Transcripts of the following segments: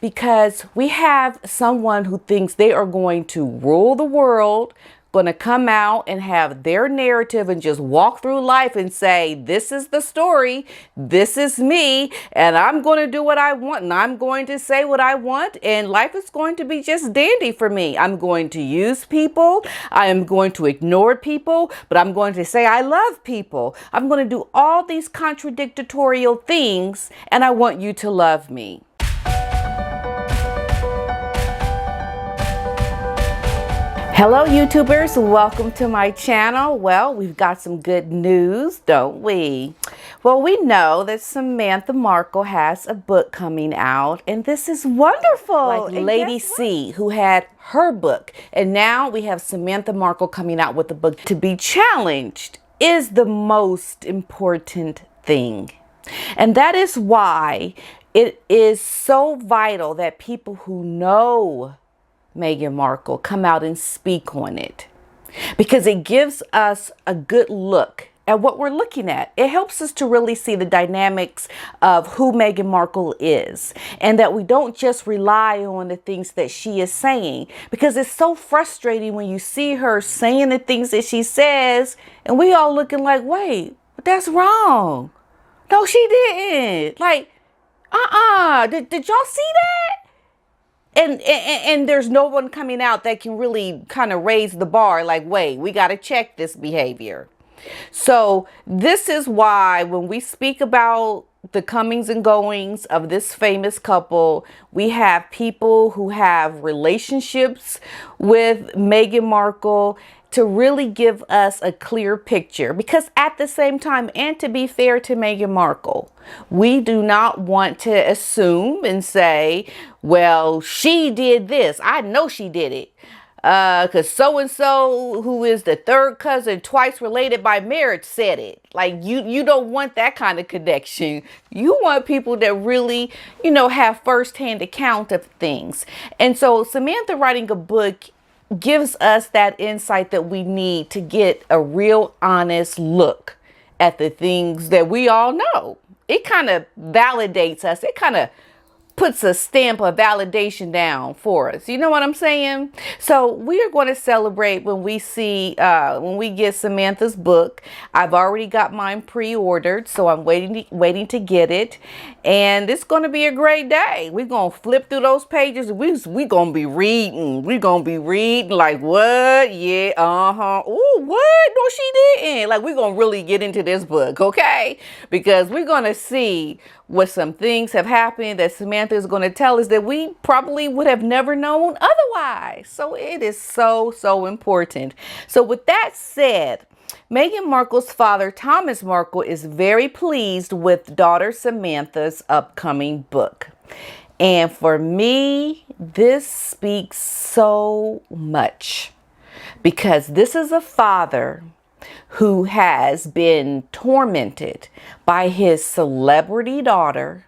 because we have someone who thinks they are going to rule the world, going to come out and have their narrative and just walk through life and say, this is the story, this is me, and I'm going to do what I want, and I'm going to say what I want, and life is going to be just dandy for me. I'm going to use people, I am going to ignore people, but I'm going to say I love people. I'm going to do all these contradictory things, and I want you to love me. Hello YouTubers, welcome to my channel. Well, we've got some good news, don't we? Well, we know that Samantha Markle has a book coming out, and this is wonderful. Like Lady C, who had her book, and now we have Samantha Markle coming out with a book. To be challenged is the most important thing. And that is why it is so vital that people who know Meghan Markle come out and speak on it, because it gives us a good look at what we're looking at. It helps us to really see the dynamics of who Meghan Markle is, and that we don't just rely on the things that she is saying, because it's so frustrating when you see her saying the things that she says and we all looking like, wait, but that's wrong. No, she didn't. Like, did y'all see that? And there's no one coming out that can really kind of raise the bar like, wait, we got to check this behavior. So this is why when we speak about the comings and goings of this famous couple, we have people who have relationships with Meghan Markle to really give us a clear picture. Because at the same time, and to be fair to Meghan Markle, we do not want to assume and say, well, she did this. I know she did it. Because so-and-so, who is the third cousin twice related by marriage, said it. Like, you don't want that kind of connection. You want people that really, have firsthand account of things. And so Samantha writing a book gives us that insight that we need to get a real honest look at the things that we all know. It kind of validates us. It kind of puts a stamp of validation down for us. You know what I'm saying? So we are going to celebrate when we see, when we get Samantha's book. I've already got mine pre-ordered, so I'm waiting to get it. And it's going to be a great day. We're going to flip through those pages. We're going to be reading. We're going to be reading like, what? Yeah, oh, what? No, she didn't. Like, we're going to really get into this book, okay? Because we're going to see what some things have happened that Samantha is going to tell us that we probably would have never known otherwise. So it is so important. So with that said, Meghan Markle's father, Thomas Markle, is very pleased with daughter Samantha's upcoming book. And for me, this speaks so much, because this is a father who has been tormented by his celebrity daughter,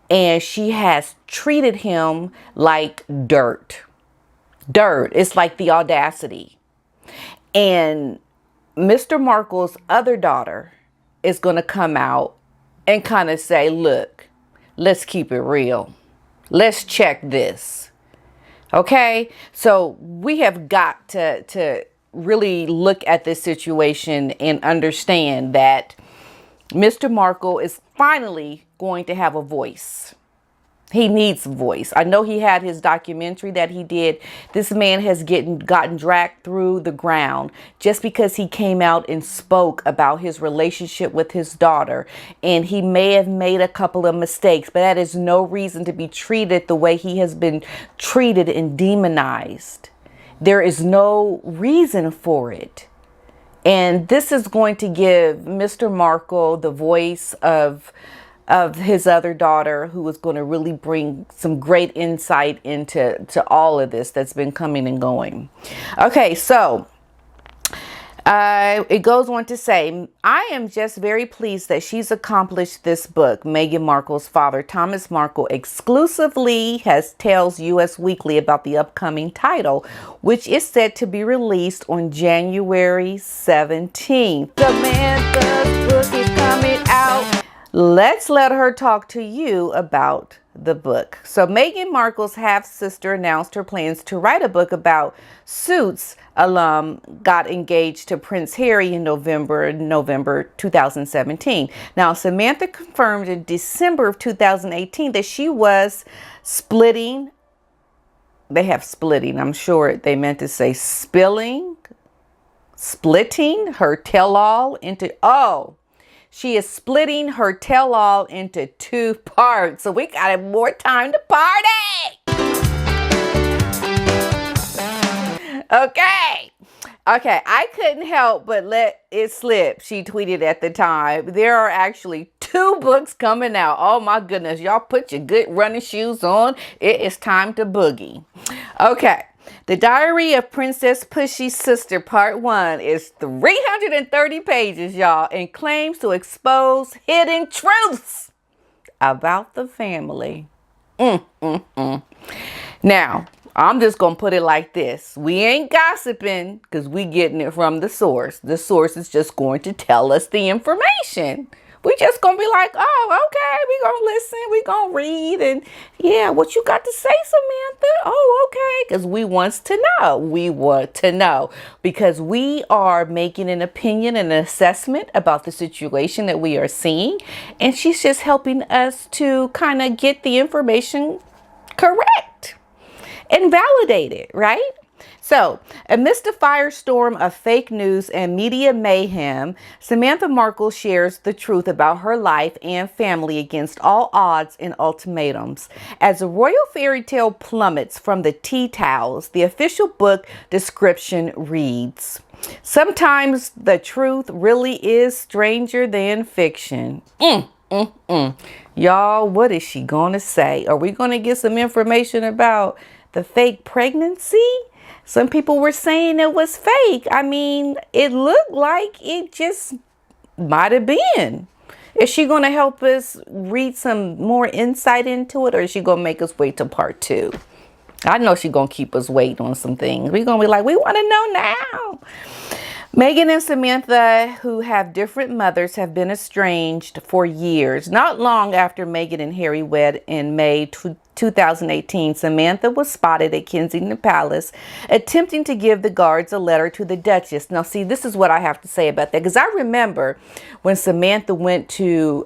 and she has treated him like dirt. It's like the audacity. And Mr. Markle's other daughter is going to come out and kind of say, look, let's keep it real. Let's check this. Okay? So we have got to really look at this situation and understand that Mr. Markle is finally going to have a voice. He needs a voice. I know he had his documentary that he did. This man has gotten dragged through the ground just because he came out and spoke about his relationship with his daughter. And he may have made a couple of mistakes, but that is no reason to be treated the way he has been treated and demonized. There is no reason for it. And this is going to give Mr. Markle the voice of his other daughter, who is going to really bring some great insight into all of this that's been coming and going. Okay, so it goes on to say, I am just very pleased that she's accomplished this book. Meghan Markle's father, Thomas Markle, exclusively tells US Weekly about the upcoming title, which is set to be released on January 17th. Samantha's book is coming out. Let's let her talk to you about the book. So Meghan Markle's half-sister announced her plans to write a book about Suits alum got engaged to Prince Harry in November 2017. Now, Samantha confirmed in December of 2018 that she was splitting. They have splitting. I'm sure they meant to say splitting her tell-all into, she is splitting her tell-all into 2 parts. So we got more time to party. Okay. I couldn't help but let it slip. She tweeted at the time, there are actually 2 books coming out. Oh my goodness. Y'all put your good running shoes on. It is time to boogie. Okay. The Diary of Princess Pushy's Sister Part 1 is 330 pages, y'all, and claims to expose hidden truths about the family. Now, I'm just going to put it like this. We ain't gossiping because we getting it from the source. The source is just going to tell us the information. We just going to be like, oh, okay, we going to listen, we going to read, and yeah, what you got to say, Samantha? Oh, okay, because we wants to know. We want to know because we are making an opinion and an assessment about the situation that we are seeing, and she's just helping us to kind of get the information correct and validate it, right? So, amidst a firestorm of fake news and media mayhem, Samantha Markle shares the truth about her life and family against all odds and ultimatums. As a royal fairy tale plummets from the tea towels, the official book description reads, sometimes the truth really is stranger than fiction. Y'all, what is she gonna say? Are we gonna get some information about the fake pregnancy? Some people were saying it was fake. I mean, it looked like it just might have been. Is she going to help us read some more insight into it, or is she going to make us wait till part 2? I know she's going to keep us waiting on some things. We're going to be like, we want to know now. Meghan and Samantha, who have different mothers, have been estranged for years. Not long after Meghan and Harry wed in May 2018, Samantha was spotted at Kensington Palace attempting to give the guards a letter to the Duchess. Now, see, this is what I have to say about that, because I remember when Samantha went to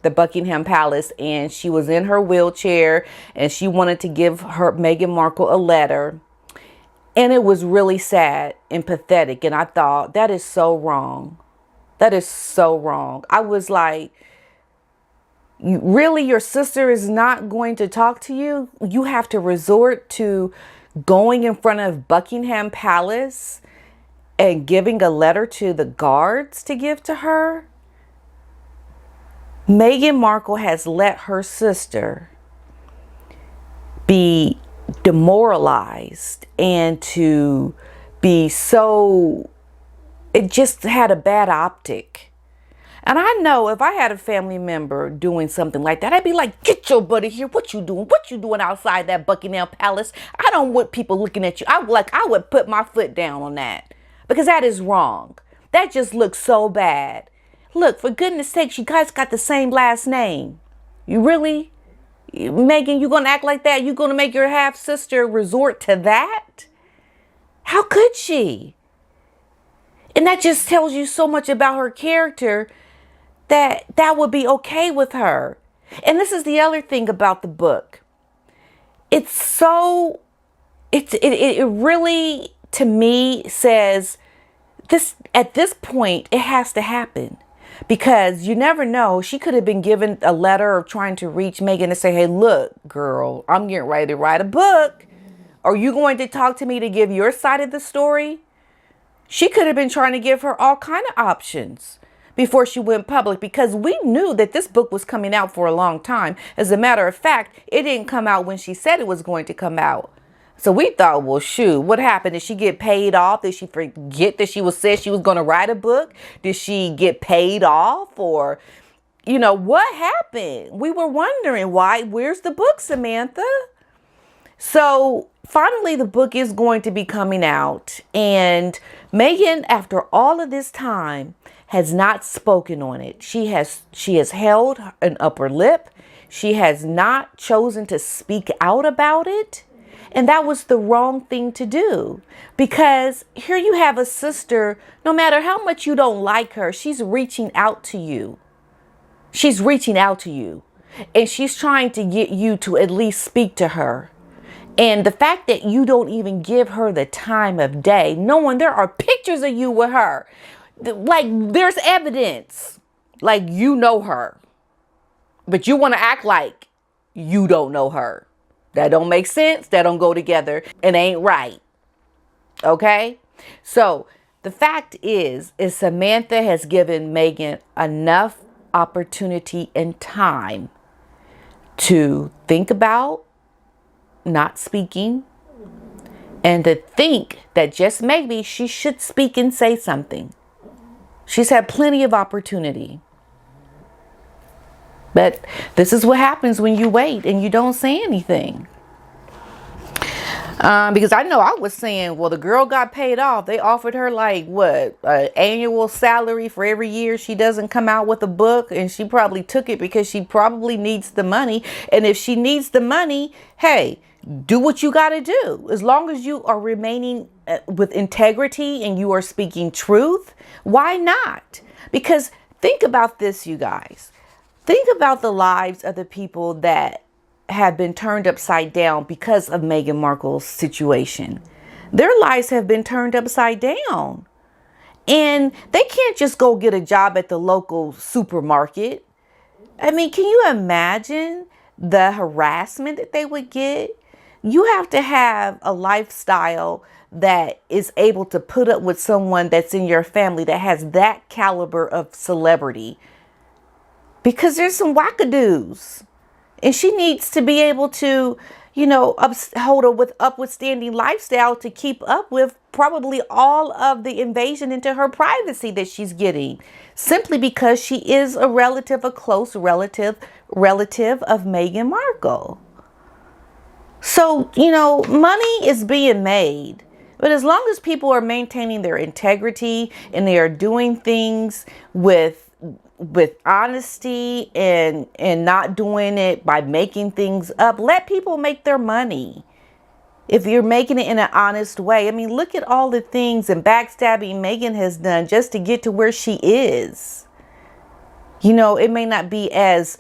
the Buckingham Palace and she was in her wheelchair and she wanted to give her Meghan Markle a letter. And it was really sad and pathetic. And I thought, that is so wrong. That is so wrong. I was like, really, your sister is not going to talk to you? You have to resort to going in front of Buckingham Palace and giving a letter to the guards to give to her? Meghan Markle has let her sister be demoralized and to be so, it just had a bad optic. And I know if I had a family member doing something like that, I'd be like, get your buddy here. What you doing? What you doing outside that Buckingham Palace? I don't want people looking at you. I would put my foot down on that, because that is wrong. That just looks so bad. Look, for goodness sakes, you guys got the same last name. You really? Meghan, you going to act like that? You going to make your half-sister resort to that? How could she? And that just tells you so much about her character that that would be okay with her. And this is the other thing about the book. It really, to me, says this at this point, it has to happen. Because you never know, she could have been given a letter or trying to reach Meghan and say, hey, look, girl, I'm getting ready to write a book. Are you going to talk to me to give your side of the story? She could have been trying to give her all kind of options before she went public, because we knew that this book was coming out for a long time. As a matter of fact, it didn't come out when she said it was going to come out. So we thought, well, shoot, what happened? Did she get paid off? Did she forget that said she was going to write a book? Did she get paid off? Or, what happened? We were wondering why. Where's the book, Samantha? So finally, the book is going to be coming out. And Meghan, after all of this time, has not spoken on it. She has held an upper lip. She has not chosen to speak out about it. And that was the wrong thing to do, because here you have a sister, no matter how much you don't like her, she's reaching out to you. She's reaching out to you, and she's trying to get you to at least speak to her. And the fact that you don't even give her the time of day, knowing there are pictures of you with her, like there's evidence, like you know her, but you want to act like you don't know her. That don't make sense. That don't go together. It ain't right. Okay? So the fact is Samantha has given Meghan enough opportunity and time to think about not speaking, and to think that just maybe she should speak and say something. She's had plenty of opportunity. But this is what happens when you wait and you don't say anything. Because I know I was saying, well, the girl got paid off. They offered her like what, an annual salary for every year she doesn't come out with a book. And she probably took it because she probably needs the money. And if she needs the money, hey, do what you got to do. As long as you are remaining with integrity and you are speaking truth, why not? Because think about this, you guys. Think about the lives of the people that have been turned upside down because of Meghan Markle's situation. Their lives have been turned upside down. And they can't just go get a job at the local supermarket. I mean, can you imagine the harassment that they would get? You have to have a lifestyle that is able to put up with someone that's in your family that has that caliber of celebrity. Because there's some wackadoos. And she needs to be able to, you know, hold a upwithstanding lifestyle to keep up with probably all of the invasion into her privacy that she's getting. Simply because she is a close relative of Meghan Markle. So, you know, money is being made. But as long as people are maintaining their integrity and they are doing things with honesty and not doing it by making things up, let people make their money. If you're making it in an honest way. I mean, look at all the things and backstabbing Meghan has done just to get to where she is. You know, it may not be as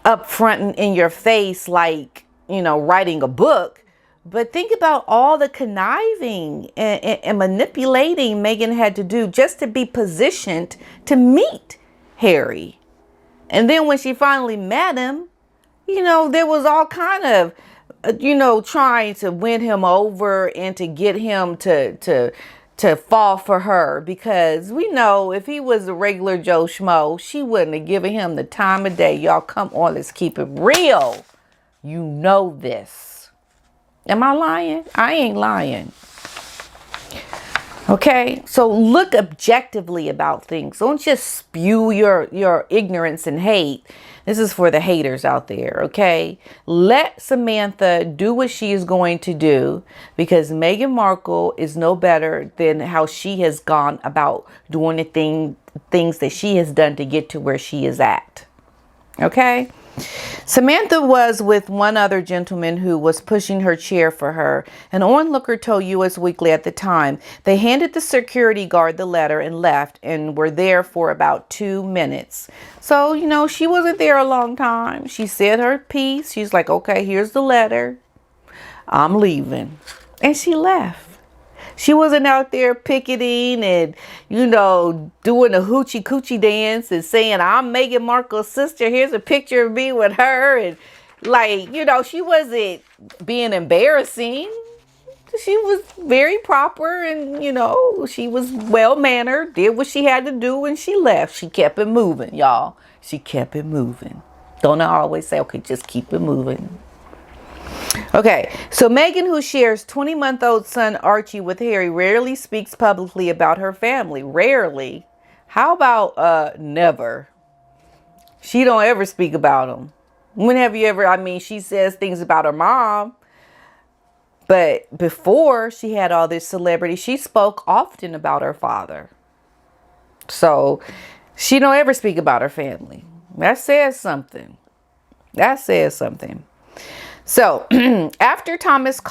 upfront and in your face like, you know, writing a book. But think about all the conniving and manipulating Meghan had to do just to be positioned to meet Harry. And then when she finally met him, you know, there was all kind of, you know, trying to win him over and to get him to fall for her. Because we know if he was a regular Joe Schmo, she wouldn't have given him the time of day. Y'all, come on, let's keep it real. You know this. Am I lying? I ain't lying. Okay, so look objectively about things. Don't just spew your ignorance and hate. This is for the haters out there, okay? Let Samantha do what she is going to do, because Meghan Markle is no better than how she has gone about doing the things that she has done to get to where she is at. Okay? Samantha was with one other gentleman who was pushing her chair for her. An onlooker told US Weekly at the time they handed the security guard the letter and left, and were there for about 2 minutes. So, you know, she wasn't there a long time. She said her piece. She's like, okay, here's the letter. I'm leaving. And she left. She wasn't out there picketing and, you know, doing a hoochie coochie dance and saying, I'm Meghan Markle's sister. Here's a picture of me with her. And like, you know, she wasn't being embarrassing. She was very proper and, you know, she was well-mannered, did what she had to do, and she left. She kept it moving, y'all. She kept it moving. Don't I always say, okay, just keep it moving. Okay, so Meghan, who shares 20-month-old son Archie with Harry, rarely speaks publicly about her family. Rarely. How about never? She don't ever speak about them. When have you ever, I mean, she says things about her mom. But before she had all this celebrity, she spoke often about her father. So she don't ever speak about her family. That says something. That says something. So, after Thomas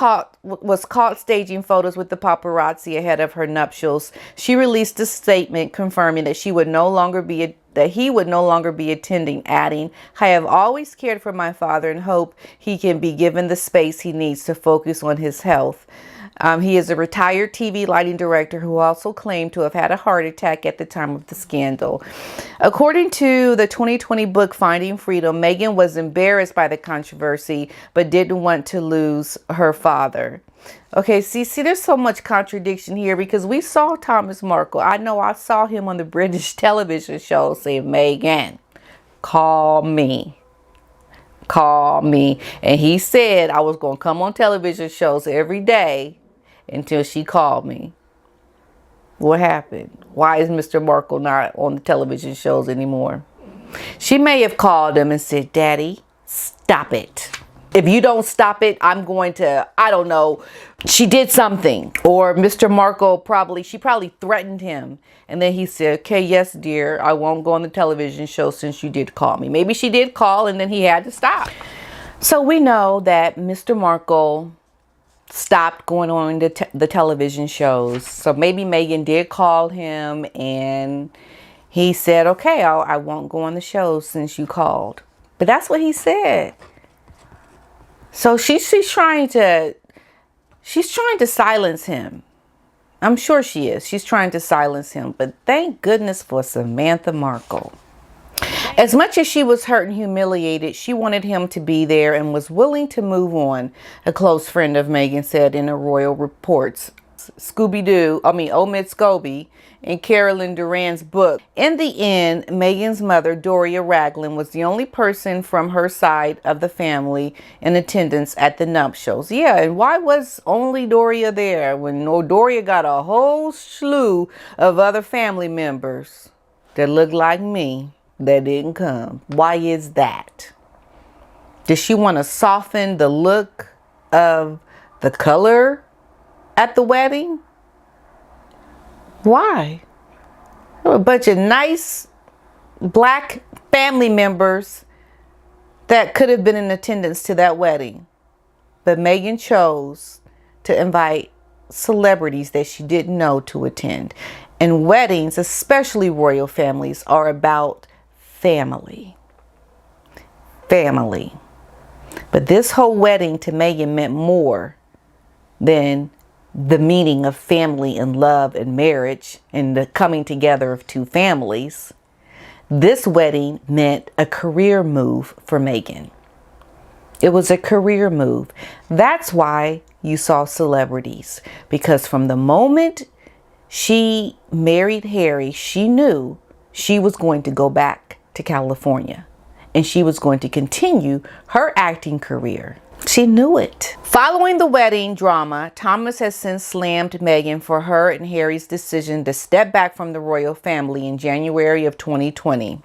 was caught staging photos with the paparazzi ahead of her nuptials, she released a statement confirming that he would no longer be attending, adding, "I have always cared for my father and hope he can be given the space he needs to focus on his health." He is a retired TV lighting director who also claimed to have had a heart attack at the time of the scandal. According to the 2020 book Finding Freedom, Meghan was embarrassed by the controversy but didn't want to lose her father. Okay, see, there's so much contradiction here, because we saw Thomas Markle. I know I saw him on the British television show say, "Meghan, call me. Call me." And he said I was going to come on television shows every day until she called me. What happened? Why is Mr. Markle not on the television shows anymore? She may have called him and said, "Daddy, stop it. If you don't stop it, I'm going to," I don't know. She did something. Or Mr. Markle she probably threatened him. And then he said, "Okay, yes, dear, I won't go on the television show since you did call me." Maybe she did call and then he had to stop. So we know that Mr. Markle stopped going on the television shows. So maybe Meghan did call him and he said, "Okay, I won't go on the show since you called." But that's what he said. So she's trying to silence him. I'm sure she is. She's trying to silence him. But thank goodness for Samantha Markle. As much as she was hurt and humiliated, she wanted him to be there and was willing to move on, a close friend of Meghan said in a Royal Reports. Omid Scobie in Carolyn Durand's book. In the end, Meghan's mother, Doria Ragland, was the only person from her side of the family in attendance at the nuptials. Yeah, and why was only Doria there when Doria got a whole slew of other family members that looked like me that didn't come? Why is that? Does she want to soften the look of the color at the wedding? Why? There were a bunch of nice black family members that could have been in attendance to that wedding. But Meghan chose to invite celebrities that she didn't know to attend. And weddings, especially royal families, are about family. Family. But this whole wedding to Meghan meant more than the meaning of family and love and marriage and the coming together of two families. This wedding meant a career move for Meghan. It was a career move. That's why you saw celebrities, because from the moment she married Harry, she knew she was going to go back to California and she was going to continue her acting career. She knew it. Following the wedding drama, Thomas has since slammed Meghan for her and Harry's decision to step back from the royal family in January of 2020.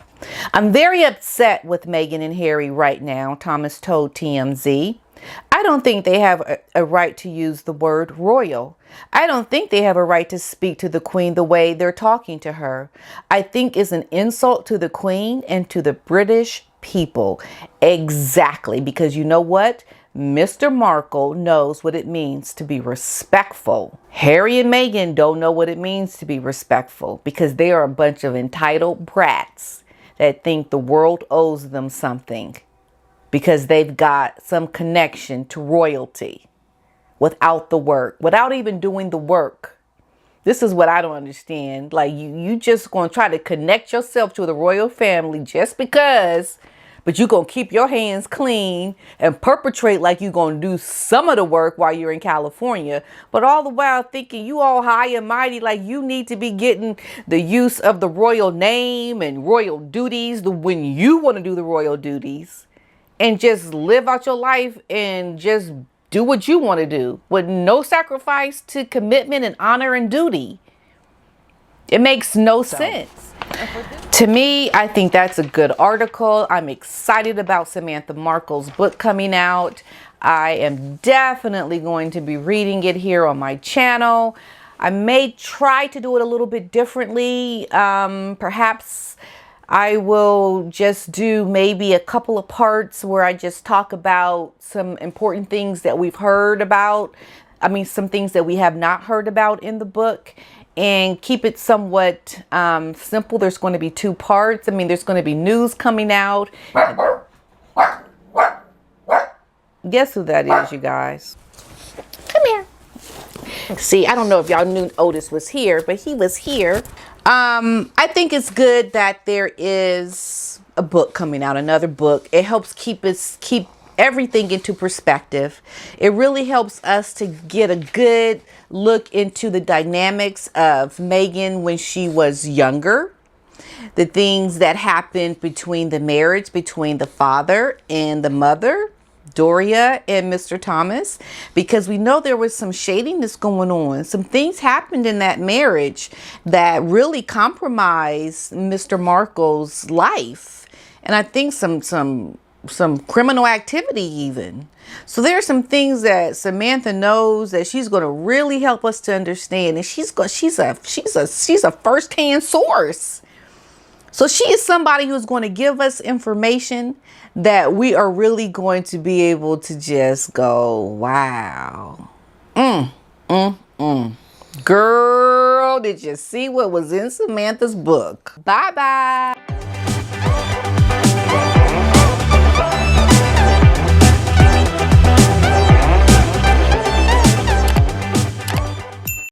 "I'm very upset with Meghan and Harry right now," Thomas told TMZ. "I don't think they have a right to use the word royal. I don't think they have a right to speak to the Queen the way they're talking to her. I think it's an insult to the Queen and to the British people." Exactly, because you know what? Mr. Markle knows what it means to be respectful. Harry and Meghan don't know what it means to be respectful, because they are a bunch of entitled brats that think the world owes them something because they've got some connection to royalty without the work, without even doing the work. This is what I don't understand. Like, you just going to try to connect yourself to the royal family just because, but you're going to keep your hands clean and perpetrate like you're going to do some of the work while you're in California. But all the while thinking you all high and mighty, like you need to be getting the use of the royal name and royal duties when you want to do the royal duties. And just live out your life and just do what you want to do with no sacrifice to commitment and honor and duty. It makes no sense. To me, I think that's a good article. I'm excited about Samantha Markle's book coming out. I am definitely going to be reading it here on my channel. I may try to do it a little bit differently. Perhaps I will just do maybe a couple of parts where I just talk about some important things that we've heard about. I mean, some things that we have not heard about in the book, and keep it somewhat simple. There's going to be 2 parts. I mean, there's going to be news coming out. Guess who that is, you guys? Come here. See, I don't know if y'all knew Otis was here, but he was here. I think it's good that there is a book coming out, another book. It helps keep everything into perspective. It really helps us to get a good look into the dynamics of Meghan when she was younger, the things that happened between the marriage between the father and the mother, Doria and Mr. Thomas, because we know there was some shadiness going on. Some things happened in that marriage that really compromised Mr. Markle's life, and I think some criminal activity even. So there are some things that Samantha knows that she's going to really help us to understand, and she's a first-hand source. So she is somebody who's going to give us information that we are really going to be able to just go, wow. Girl, did you see what was in Samantha's book? Bye-bye.